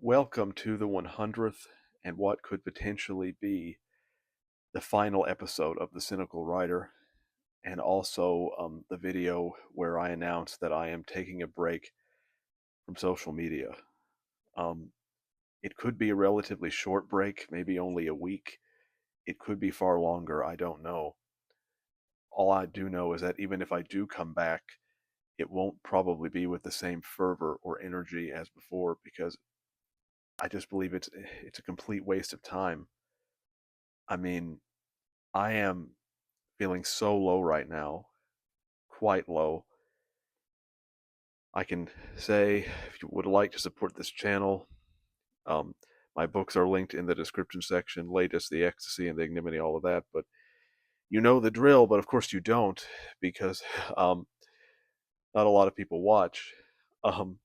Welcome to the 100th and what could potentially be the final episode of The Cynical Writer, and also the video where I announce that I am taking a break from social media. Um, it could be a relatively short break, maybe only a week. It could be far longer, I don't know. All I do know is that even if I do come back, it won't probably be with the same fervor or energy as before because I just believe it's a complete waste of time. I mean, I am feeling so low right now, quite low. I can say if you would like to support this channel, um, my books are linked in the description section, latest, the ecstasy and the ignominy, all of that. But you know the drill, but of course you don't because um, not a lot of people watch. Um,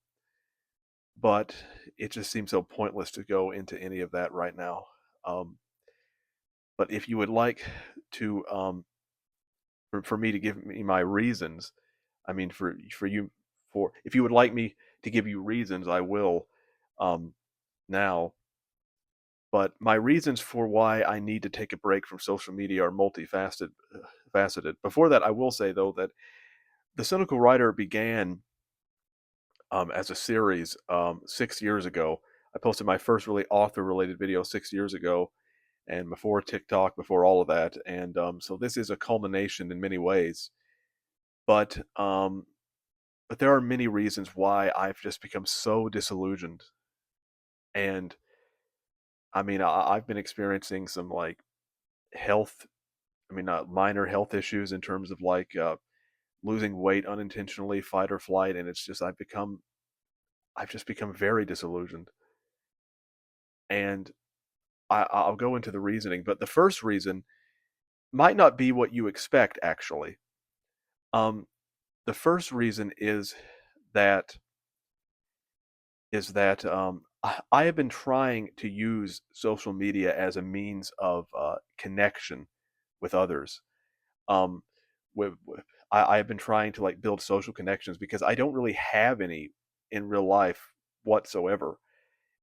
but it just seems so pointless to go into any of that right now. Um, but if you would like to, for me to give me my reasons, I mean, for you, for if you would like me to give you reasons, I will um, now. But my reasons for why I need to take a break from social media are multifaceted. Faceted. Before that, I will say though that the Cynical Writer began as a series 6 years ago. I posted my first really author-related video 6 years ago, and before TikTok, before all of that, and so this is a culmination in many ways. But but there are many reasons why I've just become so disillusioned. And I mean, I've been experiencing some like health, I mean, minor health issues in terms of like losing weight unintentionally, fight or flight. And it's just, I've just become very disillusioned. And I'll go into the reasoning. But the first reason might not be what you expect, actually. Um, the first reason that I have been trying to use social media as a means of connection with others. Um, I have been trying to like build social connections because I don't really have any in real life whatsoever,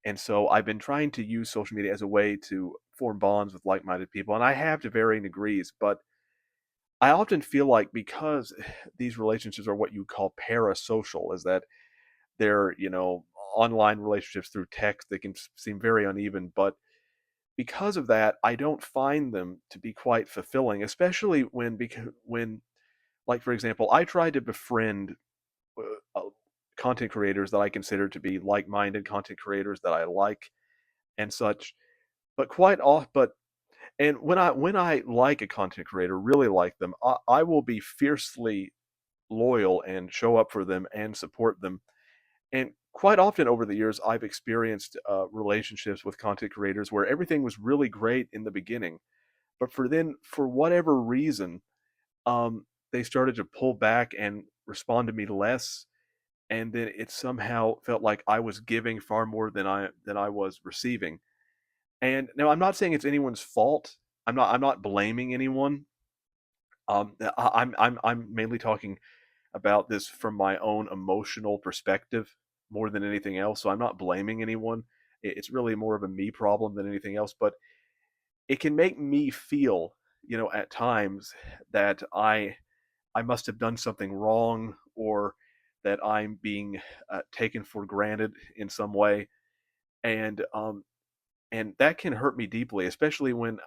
and so I've been trying to use social media as a way to form bonds with like-minded people, and I have to varying degrees. But I often feel like because these relationships are what you call parasocial, is that they're online relationships through text. They can seem very uneven, but because of that, I don't find them to be quite fulfilling, especially when like for example, I tried to befriend uh, uh, content creators that I consider to be like-minded content creators that I like and such. But quite off, but and when I like a content creator, really like them, I will be fiercely loyal and show up for them and support them. And quite often over the years, I've experienced relationships with content creators where everything was really great in the beginning, but for whatever reason, they started to pull back and respond to me less, and then it somehow felt like I was giving far more than I was receiving. And now I'm not saying it's anyone's fault. I'm not blaming anyone. I'm mainly talking about this from my own emotional perspective more than anything else. So I'm not blaming anyone. It's really more of a me problem than anything else. But it can make me feel, at times that I must have done something wrong, or that I'm being taken for granted in some way, and and that can hurt me deeply, especially when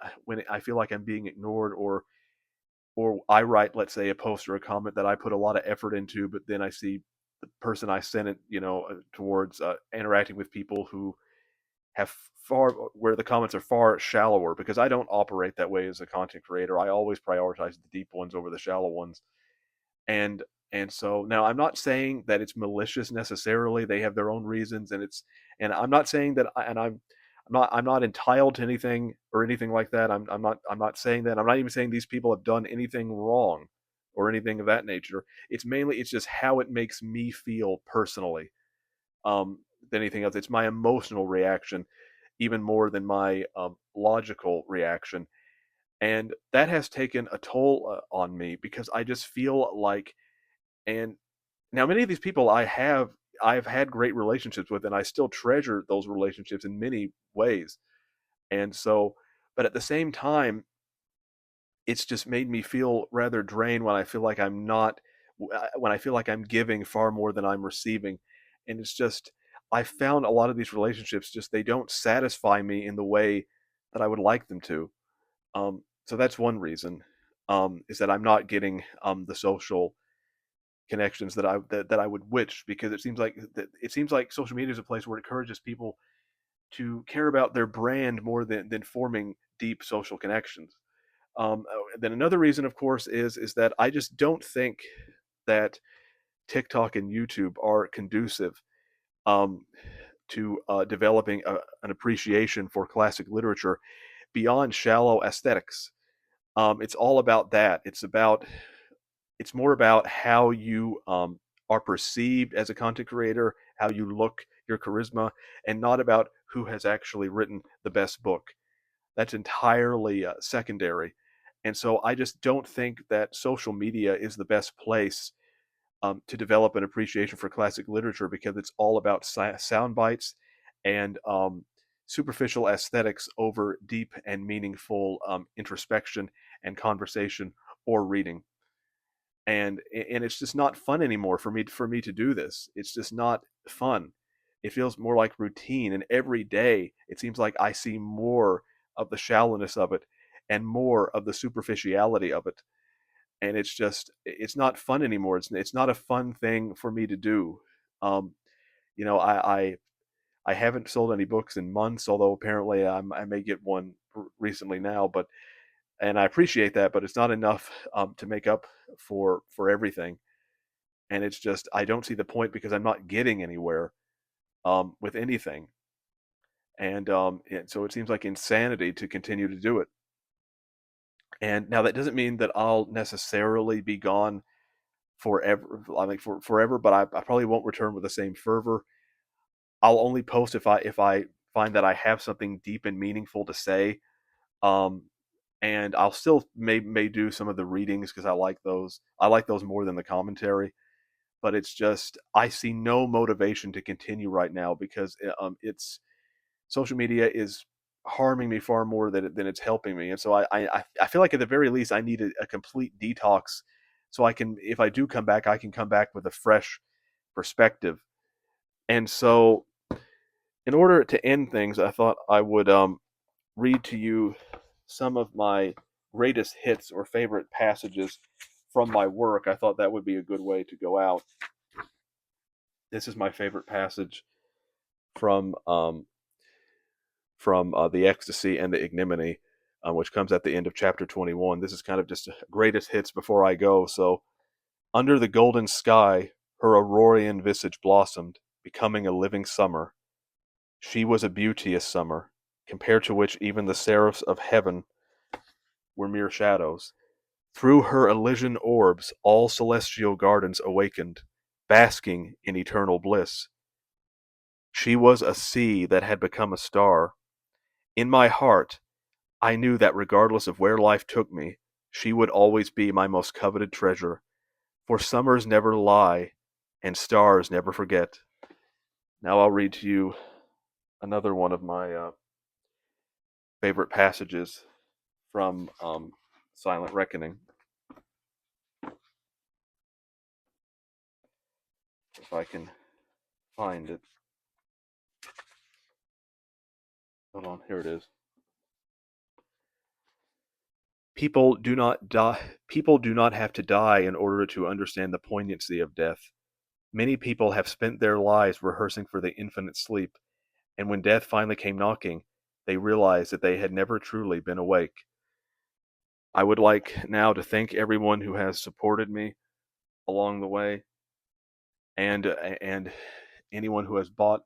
I feel like I'm being ignored, or I write, let's say, a post or a comment that I put a lot of effort into, but then I see the person I sent it, towards interacting with people who have far where the comments are far shallower, because I don't operate that way as a content creator. I always prioritize the deep ones over the shallow ones. And and so now I'm not saying that it's malicious necessarily. They have their own reasons, and I'm not saying that and I'm not entitled to anything or anything like that. I'm not saying that. I'm not even saying these people have done anything wrong or anything of that nature. It's just how it makes me feel personally, than anything else. It's my emotional reaction even more than my logical reaction, and that has taken a toll on me because I just feel like, and now many of these people I have I've had great relationships with, and I still treasure those relationships in many ways. And so, but at the same time, it's just made me feel rather drained when I feel like I'm not, when I feel like I'm giving far more than I'm receiving. And it's just, I found a lot of these relationships just, they don't satisfy me in the way that I would like them to. So that's one reason, is that I'm not getting the social connections that I would wish, because it seems like social media is a place where it encourages people to care about their brand more than forming deep social connections. Then another reason, of course, is that I just don't think that TikTok and YouTube are conducive um, to developing an appreciation for classic literature beyond shallow aesthetics. It's all about that. It's more about how you are perceived as a content creator, how you look, your charisma, and not about who has actually written the best book. That's entirely secondary. And so I just don't think that social media is the best place to develop an appreciation for classic literature, because it's all about sound bites and superficial aesthetics over deep and meaningful introspection and conversation or reading. And it's just not fun anymore for me to do this. It's just not fun. It feels more like routine, and every day it seems like I see more of the shallowness of it and more of the superficiality of it. And it's not fun anymore. It's not a fun thing for me to do. um I haven't sold any books in months, although apparently I may get one recently now. But and I appreciate that, but it's not enough to make up for everything. And it's just, I don't see the point, because I'm not getting anywhere with anything. And so it seems like insanity to continue to do it. And now that doesn't mean that I'll necessarily be gone forever. I mean, for forever, but I probably won't return with the same fervor. I'll only post if I find that I have something deep and meaningful to say. Um, and I'll still may do some of the readings, because I like those. I like those more than the commentary. But it's just, I see no motivation to continue right now, because it's social media is harming me far more than it's helping me. And so I feel like at the very least I need a complete detox, so I can, if I do come back, I can come back with a fresh perspective. And so, in order to end things, I thought I would read to you some of my greatest hits or favorite passages from my work. I thought that would be a good way to go out. This is my favorite passage from the ecstasy and the ignominy, which comes at the end of chapter 21. This is kind of just greatest hits before I go. So, under the golden sky, her Aurorian visage blossomed, becoming a living summer. She was a beauteous summer, compared to which even the seraphs of heaven were mere shadows. Through her Elysian orbs, all celestial gardens awakened, basking in eternal bliss. She was a sea that had become a star. In my heart, I knew that regardless of where life took me, she would always be my most coveted treasure, for summers never lie and stars never forget. Now I'll read to you another one of my favorite passages from Silent Reckoning, if I can find it. Hold on, here it is. People do not have to die in order to understand the poignancy of death. Many people have spent their lives rehearsing for the infinite sleep, and when death finally came knocking, they realized that they had never truly been awake. I would like now to thank everyone who has supported me along the way, and anyone who has bought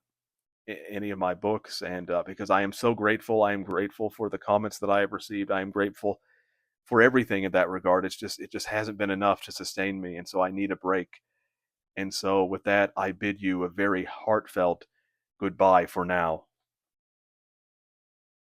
any of my books. And because I am so grateful, I am grateful for the comments that I have received. I am grateful for everything in that regard. It just hasn't been enough to sustain me, and so I need a break. And so with that, I bid you a very heartfelt goodbye for now.